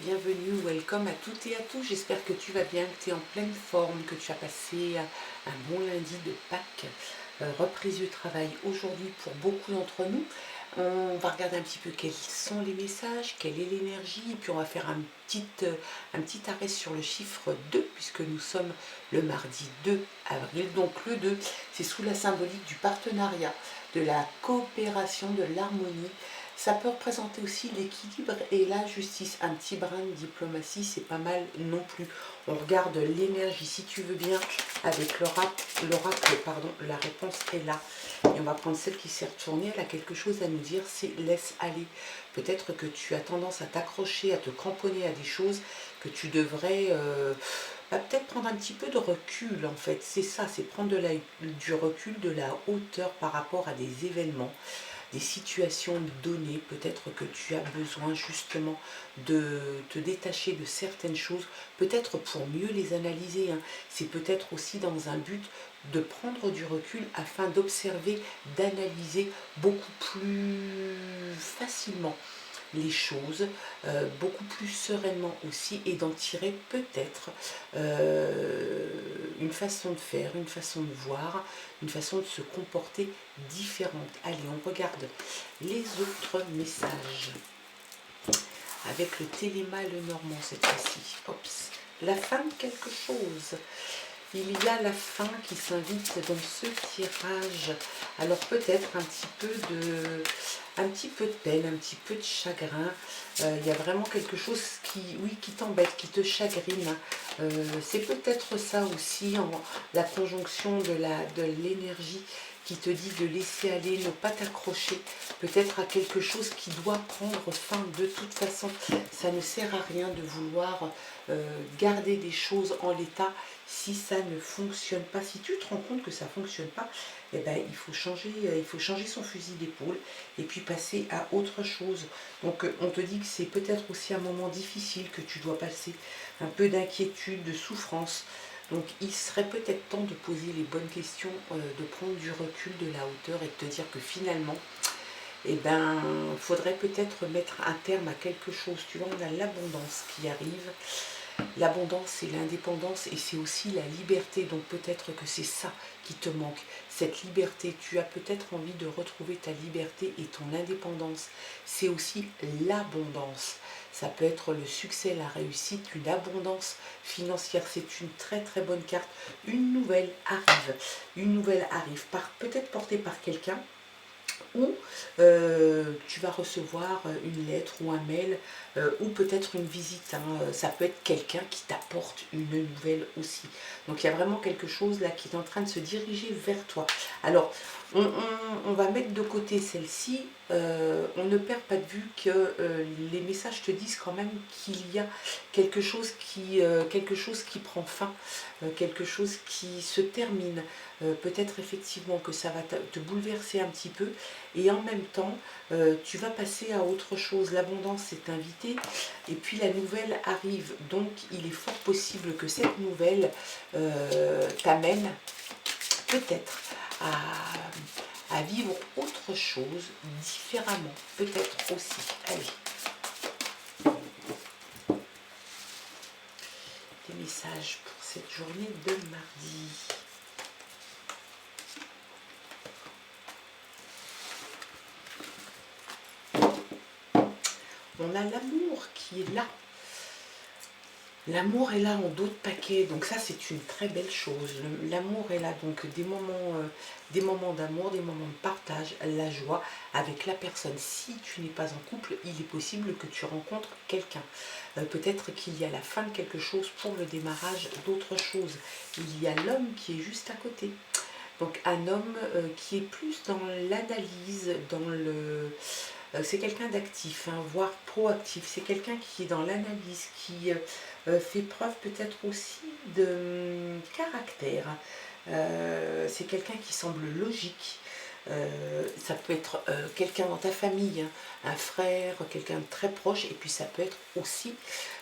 bienvenue, welcome à toutes et à tous. J'espère que tu vas bien, que tu es en pleine forme, que tu as passé un bon lundi de Pâques, reprise du travail aujourd'hui pour beaucoup d'entre nous. On va regarder un petit peu quels sont les messages, quelle est l'énergie, et puis on va faire un petit arrêt sur le chiffre 2, puisque nous sommes le mardi 2 avril. Donc le 2, c'est sous la symbolique du partenariat, de la coopération, de l'harmonie. Ça peut représenter aussi l'équilibre et la justice. Un petit brin de diplomatie, c'est pas mal non plus. On regarde l'énergie, si tu veux bien, avec l'oracle, pardon, la réponse est là. Et on va prendre celle qui s'est retournée, elle a quelque chose à nous dire, c'est laisse aller. Peut-être que tu as tendance à t'accrocher, à te cramponner à des choses que tu devrais peut-être prendre un petit peu de recul en fait. C'est ça, c'est prendre du recul, de la hauteur par rapport à des événements, des situations données. Peut-être que tu as besoin justement de te détacher de certaines choses, peut-être pour mieux les analyser, hein. C'est peut-être aussi dans un but de prendre du recul afin d'observer, d'analyser beaucoup plus facilement les choses, beaucoup plus sereinement aussi, et d'en tirer peut-être une façon de faire, une façon de voir, une façon de se comporter différente. Allez, on regarde les autres messages avec le téléma et le normand cette fois-ci. Oups, la fin de quelque chose. Il y a la fin qui s'invite dans ce tirage. Alors peut-être un petit peu de peine, un petit peu de chagrin. Il y a vraiment quelque chose qui t'embête, qui te chagrine. C'est peut-être ça aussi, la conjonction de l'énergie qui te dit de laisser aller, ne pas t'accrocher peut-être à quelque chose qui doit prendre fin de toute façon. Ça ne sert à rien de vouloir garder des choses en l'état si ça ne fonctionne pas. Si tu te rends compte que ça ne fonctionne pas, eh ben, il faut changer son fusil d'épaule et puis passer à autre chose. Donc on te dit que c'est peut-être aussi un moment difficile, que tu dois passer un peu d'inquiétude, de souffrance. Donc il serait peut-être temps de poser les bonnes questions, de prendre du recul, de la hauteur, et de te dire que finalement, eh ben, il faudrait peut-être mettre un terme à quelque chose. Tu vois, on a l'abondance qui arrive. L'abondance, c'est l'indépendance et c'est aussi la liberté. Donc peut-être que c'est ça qui te manque, cette liberté. Tu as peut-être envie de retrouver ta liberté et ton indépendance. C'est aussi l'abondance. Ça peut être le succès, la réussite, une abondance financière. C'est une très très bonne carte. Une nouvelle arrive. Une nouvelle arrive, peut-être portée par quelqu'un, ou tu vas recevoir une lettre ou un mail, ou peut-être une visite, hein. Ça peut être quelqu'un qui t'apporte une nouvelle aussi. Donc il y a vraiment quelque chose là qui est en train de se diriger vers toi. Alors on va mettre de côté celle-ci. On ne perd pas de vue que les messages te disent quand même qu'il y a quelque chose qui prend fin, quelque chose qui se termine. Peut-être effectivement que ça va te bouleverser un petit peu, et en même temps tu vas passer à autre chose. L'abondance est invitée et puis la nouvelle arrive. Donc il est fort possible que cette nouvelle t'amène peut-être à vivre autre chose différemment, peut-être aussi. Allez, des messages pour cette journée de mardi. On a l'amour qui est là. L'amour est là en d'autres paquets, donc ça c'est une très belle chose. L'amour est là, donc des moments d'amour, des moments de partage, la joie avec la personne. Si tu n'es pas en couple, il est possible que tu rencontres quelqu'un. Peut-être qu'il y a la fin de quelque chose pour le démarrage d'autre chose. Il y a l'homme qui est juste à côté. Donc un homme qui est plus dans l'analyse, c'est quelqu'un d'actif, hein, voire proactif. C'est quelqu'un qui est dans l'analyse, qui fait preuve peut-être aussi de caractère. C'est quelqu'un qui semble logique. Ça peut être quelqu'un dans ta famille, hein, un frère, quelqu'un de très proche, et puis ça peut être aussi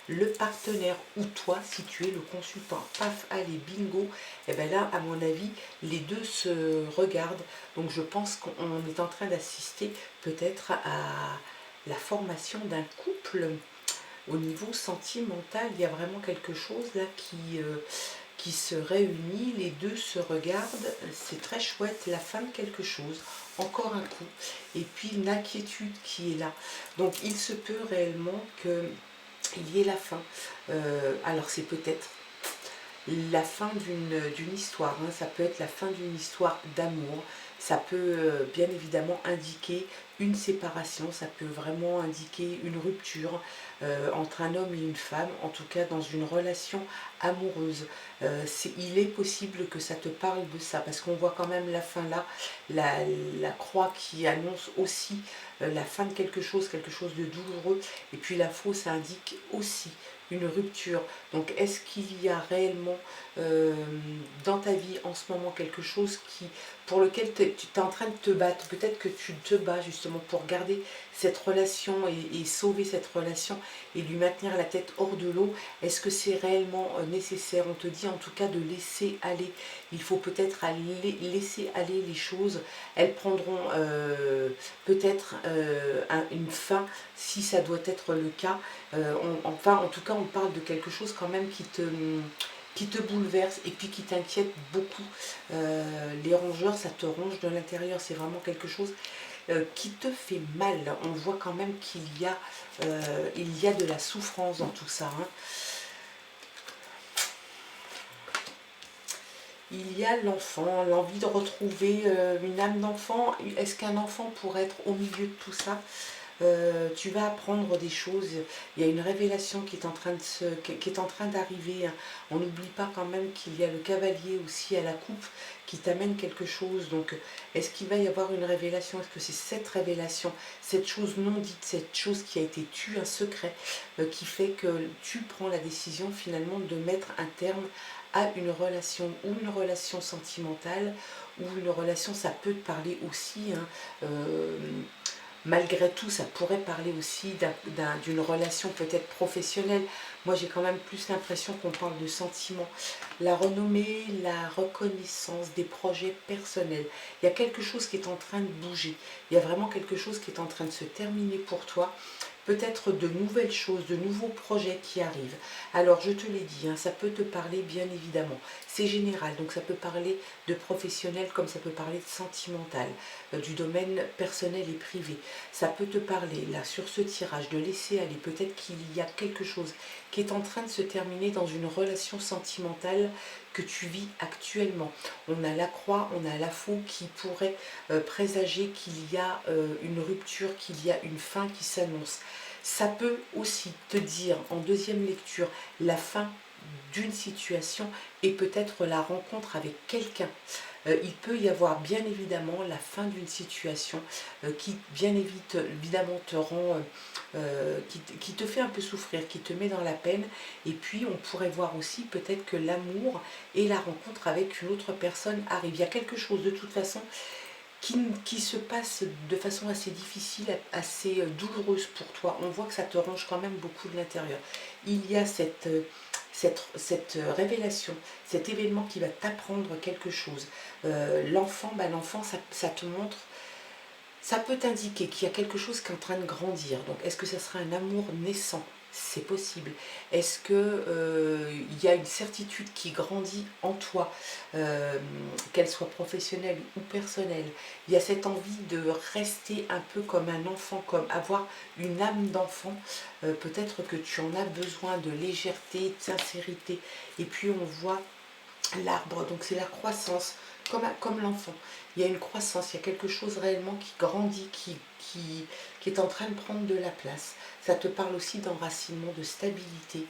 le partenaire, ou toi si tu es le consultant. Paf, allez, bingo. Et bien là, à mon avis, les deux se regardent. Donc je pense qu'on est en train d'assister peut-être à la formation d'un couple au niveau sentimental, il y a vraiment quelque chose là qui se réunit, les deux se regardent, c'est très chouette, la fin de quelque chose, encore un coup, et puis une inquiétude qui est là. Donc il se peut réellement qu'il y ait la fin. Alors c'est peut-être la fin d'une histoire, hein. Ça peut être la fin d'une histoire d'amour, ça peut bien évidemment indiquer une séparation, ça peut vraiment indiquer une rupture entre un homme et une femme, en tout cas dans une relation amoureuse. Il est possible que ça te parle de ça, parce qu'on voit quand même la fin là, la croix qui annonce aussi la fin de quelque chose de douloureux, et puis la faux, ça indique aussi une rupture. Donc est-ce qu'il y a réellement dans ta vie en ce moment quelque chose pour lequel tu es en train de te battre? Peut-être que tu te bats justement pour garder cette relation et sauver cette relation et lui maintenir la tête hors de l'eau. Est-ce que c'est réellement nécessaire? On te dit en tout cas de laisser aller. Il faut peut-être laisser aller les choses. Elles prendront peut-être une fin si ça doit être le cas. Enfin, en tout cas, on parle de quelque chose quand même qui te bouleverse et puis qui t'inquiète beaucoup. Les rongeurs, ça te ronge de l'intérieur. C'est vraiment quelque chose qui te fait mal. On voit quand même il y a de la souffrance dans tout ça, hein. Il y a l'enfant, l'envie de retrouver une âme d'enfant. Est-ce qu'un enfant pourrait être au milieu de tout ça? Tu vas apprendre des choses, il y a une révélation qui est en train d'arriver, hein. On n'oublie pas quand même qu'il y a le cavalier aussi à la coupe qui t'amène quelque chose. Donc est-ce qu'il va y avoir une révélation? Est-ce que c'est cette révélation, cette chose non dite, cette chose qui a été tue, un secret, qui fait que tu prends la décision finalement de mettre un terme à une relation, ou une relation sentimentale, ou une relation, ça peut te parler aussi, hein, malgré tout, ça pourrait parler aussi d'une relation peut-être professionnelle. Moi, j'ai quand même plus l'impression qu'on parle de sentiments. La renommée, la reconnaissance des projets personnels. Il y a quelque chose qui est en train de bouger. Il y a vraiment quelque chose qui est en train de se terminer pour toi. Peut-être de nouvelles choses, de nouveaux projets qui arrivent. Alors, je te l'ai dit, hein, ça peut te parler bien évidemment. C'est général, donc ça peut parler de professionnel comme ça peut parler de sentimental, du domaine personnel et privé. Ça peut te parler, là, sur ce tirage, de laisser aller. Peut-être qu'il y a quelque chose qui est en train de se terminer dans une relation sentimentale que tu vis actuellement. On a la croix, on a la faux qui pourrait présager qu'il y a une rupture, qu'il y a une fin qui s'annonce. Ça peut aussi te dire en deuxième lecture la fin d'une situation et peut-être la rencontre avec quelqu'un. Il peut y avoir bien évidemment la fin d'une situation qui bien évidemment te rend, qui te fait un peu souffrir, qui te met dans la peine. Et puis on pourrait voir aussi peut-être que l'amour et la rencontre avec une autre personne arrivent. Il y a quelque chose de toute façon qui se passe de façon assez difficile, assez douloureuse pour toi. On voit que ça te ronge quand même beaucoup de l'intérieur. Il y a cette révélation, cet événement qui va t'apprendre quelque chose. L'enfant, ça te montre, ça peut t'indiquer qu'il y a quelque chose qui est en train de grandir. Donc est-ce que ça sera un amour naissant? C'est possible. Est-ce que il y a une certitude qui grandit en toi, qu'elle soit professionnelle ou personnelle? Il y a cette envie de rester un peu comme un enfant, comme avoir une âme d'enfant. Peut-être que tu en as besoin de légèreté, de sincérité. Et puis on voit l'arbre, donc c'est la croissance, comme l'enfant. Il y a une croissance, il y a quelque chose réellement qui grandit, qui est en train de prendre de la place. Ça te parle aussi d'enracinement, de stabilité.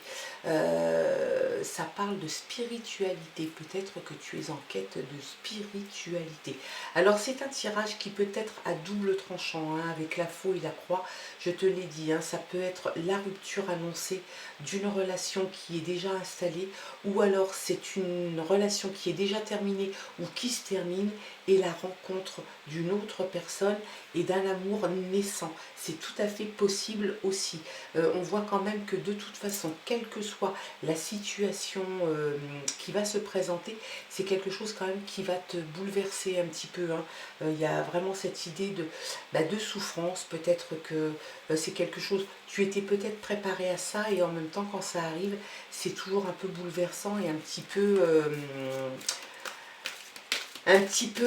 Ça parle de spiritualité. Peut-être que tu es en quête de spiritualité. Alors c'est un tirage qui peut être à double tranchant, hein, avec la faux et la croix. Je te l'ai dit, hein, ça peut être la rupture annoncée d'une relation qui est déjà installée, ou alors c'est une relation qui est déjà terminée ou qui se termine, et la rencontre d'une autre personne et d'un amour naissant. c'est tout à fait possible aussi. On voit quand même que de toute façon, quelle que soit la situation qui va se présenter, c'est quelque chose quand même qui va te bouleverser un petit peu, hein. Il y a vraiment cette idée de souffrance, peut-être que c'est quelque chose, tu étais peut-être préparé à ça et en même temps quand ça arrive, c'est toujours un peu bouleversant et un petit peu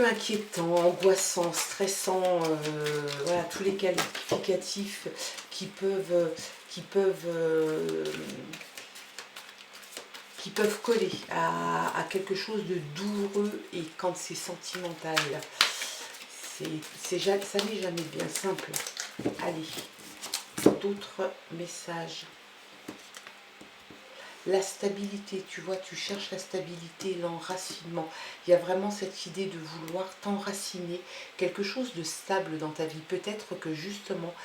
inquiétant, angoissant, stressant, voilà, tous les qualificatifs qui peuvent, qui peuvent, euh, qui peuvent coller à quelque chose de douloureux et quand c'est sentimental, ça n'est jamais bien simple. Allez, d'autres messages. La stabilité, tu vois, tu cherches la stabilité, l'enracinement. Il y a vraiment cette idée de vouloir t'enraciner, quelque chose de stable dans ta vie. Peut-être que justement,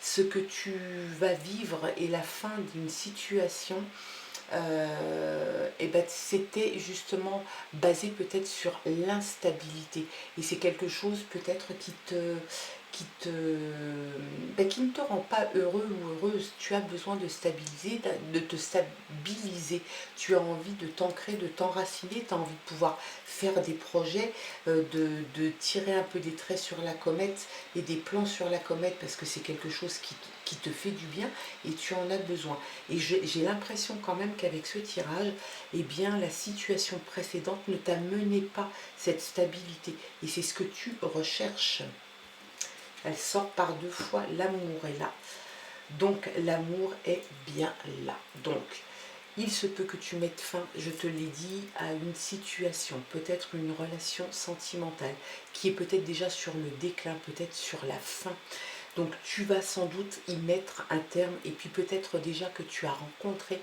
ce que tu vas vivre est la fin d'une situation, et ben c'était justement basé peut-être sur l'instabilité. Et c'est quelque chose peut-être qui ne te rend pas heureux ou heureuse. Tu as besoin de stabiliser, de te stabiliser. Tu as envie de t'ancrer, de t'enraciner. Tu as envie de pouvoir faire des projets, de tirer un peu des traits sur la comète et des plans sur la comète parce que c'est quelque chose qui te fait du bien et tu en as besoin. Et j'ai l'impression quand même qu'avec ce tirage, eh bien, la situation précédente ne t'a mené pas cette stabilité. Et c'est ce que tu recherches. Elle sort par deux fois, l'amour est là. Donc l'amour est bien là. Donc il se peut que tu mettes fin, je te l'ai dit, à une situation, peut-être une relation sentimentale, qui est peut-être déjà sur le déclin, peut-être sur la fin. Donc tu vas sans doute y mettre un terme et puis peut-être déjà que tu as rencontré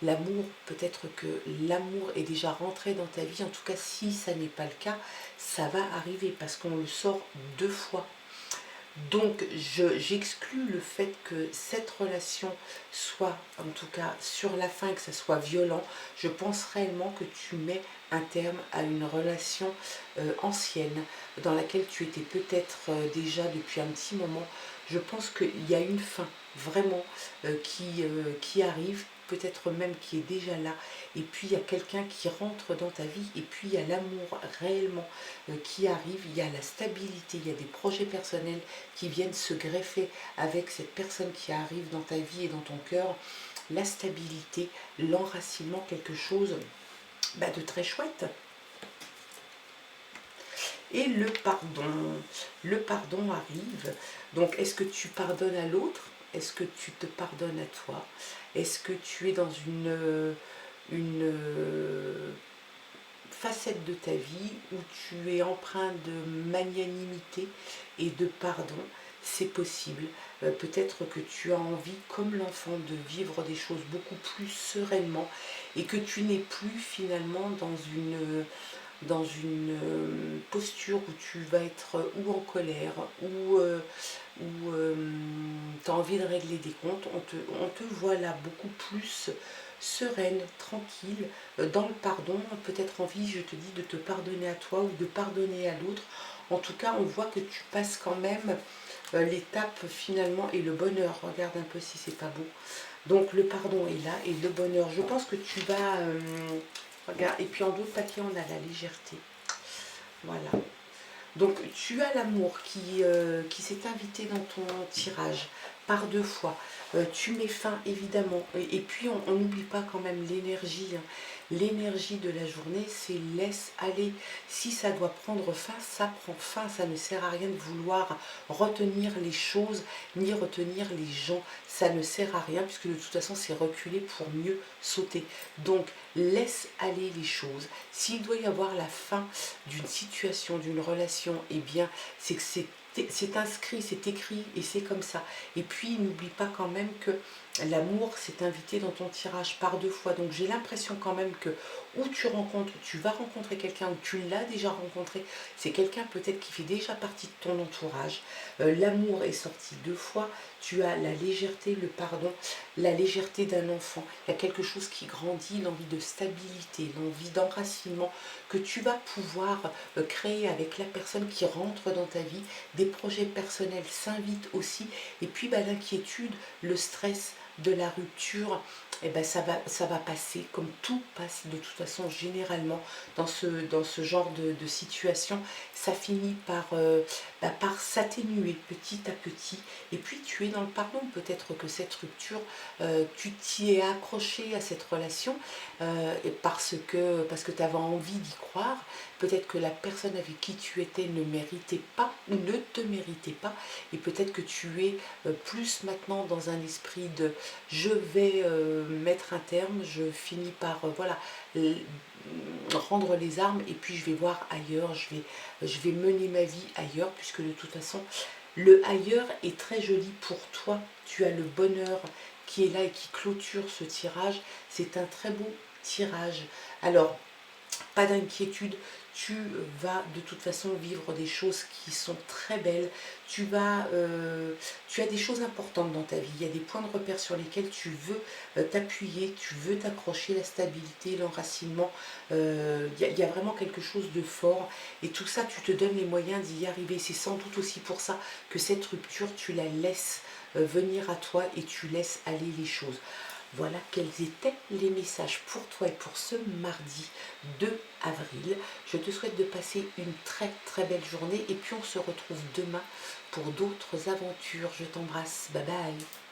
l'amour, peut-être que l'amour est déjà rentré dans ta vie. En tout cas, si ça n'est pas le cas, ça va arriver parce qu'on le sort deux fois. Donc j'exclus le fait que cette relation soit, en tout cas sur la fin, que ça soit violent. Je pense réellement que tu mets un terme à une relation ancienne, dans laquelle tu étais peut-être déjà depuis un petit moment. Je pense qu'il y a une fin vraiment qui arrive, peut-être même qui est déjà là. Et puis il y a quelqu'un qui rentre dans ta vie, et puis il y a l'amour réellement qui arrive, il y a la stabilité, il y a des projets personnels qui viennent se greffer avec cette personne qui arrive dans ta vie et dans ton cœur. La stabilité, l'enracinement, quelque chose de très chouette. Et le pardon. Le pardon arrive. Donc, est-ce que tu pardonnes à l'autre? Est-ce que tu te pardonnes à toi? Est-ce que tu es dans une facette de ta vie où tu es empreint de magnanimité et de pardon? C'est possible. Peut-être que tu as envie, comme l'enfant, de vivre des choses beaucoup plus sereinement et que tu n'es plus finalement dans une posture où tu vas être ou en colère ou tu as envie de régler des comptes. On te voit là beaucoup plus sereine, tranquille, dans le pardon, peut-être envie, je te dis, de te pardonner à toi ou de pardonner à l'autre. En tout cas, on voit que tu passes quand même l'étape finalement et le bonheur. Regarde un peu si c'est pas beau. Donc le pardon est là et le bonheur. Je pense que tu vas... regarde, et puis en d'autres papiers, on a la légèreté. Voilà. Donc tu as l'amour qui s'est invité dans ton tirage par deux fois. Tu mets fin évidemment. Et puis on n'oublie pas quand même l'énergie. Hein. L'énergie de la journée, c'est laisse aller. Si ça doit prendre fin, ça prend fin. Ça ne sert à rien de vouloir retenir les choses ni retenir les gens. Ça ne sert à rien puisque de toute façon c'est reculer pour mieux sauter. Donc laisse aller les choses. S'il doit y avoir la fin d'une situation, d'une relation, eh bien c'est que c'est inscrit, c'est écrit et c'est comme ça. Et puis n'oublie pas quand même que l'amour s'est invité dans ton tirage par 2 fois. Donc j'ai l'impression quand même que où tu vas rencontrer quelqu'un, ou tu l'as déjà rencontré, c'est quelqu'un peut-être qui fait déjà partie de ton entourage. L'amour est sorti 2 fois, tu as la légèreté, le pardon, la légèreté d'un enfant. Il y a quelque chose qui grandit, l'envie de stabilité, l'envie d'enracinement que tu vas pouvoir créer avec la personne qui rentre dans ta vie. Des projets personnels s'invitent aussi. Et puis l'inquiétude, le stress de la rupture, eh ben, ça va passer, comme tout passe de toute façon généralement dans ce genre de situation. Ça finit par s'atténuer petit à petit. Et puis tu es dans le pardon. Peut-être que cette rupture, tu t'y es accroché à cette relation et parce que tu avais envie d'y croire. Peut-être que la personne avec qui tu étais ne méritait pas, ou ne te méritait pas. Et peut-être que tu es plus maintenant dans un esprit de je vais mettre un terme, je finis par voilà, rendre les armes, et puis je vais voir ailleurs, je vais mener ma vie ailleurs, puisque de toute façon le ailleurs est très joli pour toi. Tu as le bonheur qui est là et qui clôture ce tirage. C'est un très beau tirage. Alors, pas d'inquiétude, tu vas de toute façon vivre des choses qui sont très belles. Tu as des choses importantes dans ta vie. Il y a des points de repère sur lesquels tu veux t'appuyer, tu veux t'accrocher, la stabilité, l'enracinement. Il y a vraiment quelque chose de fort. Et tout ça, tu te donnes les moyens d'y arriver. C'est sans doute aussi pour ça que cette rupture, tu la laisses venir à toi et tu laisses aller les choses. Voilà quels étaient les messages pour toi et pour ce mardi 2 avril. Je te souhaite de passer une très très belle journée, et puis on se retrouve demain pour d'autres aventures. Je t'embrasse, bye bye.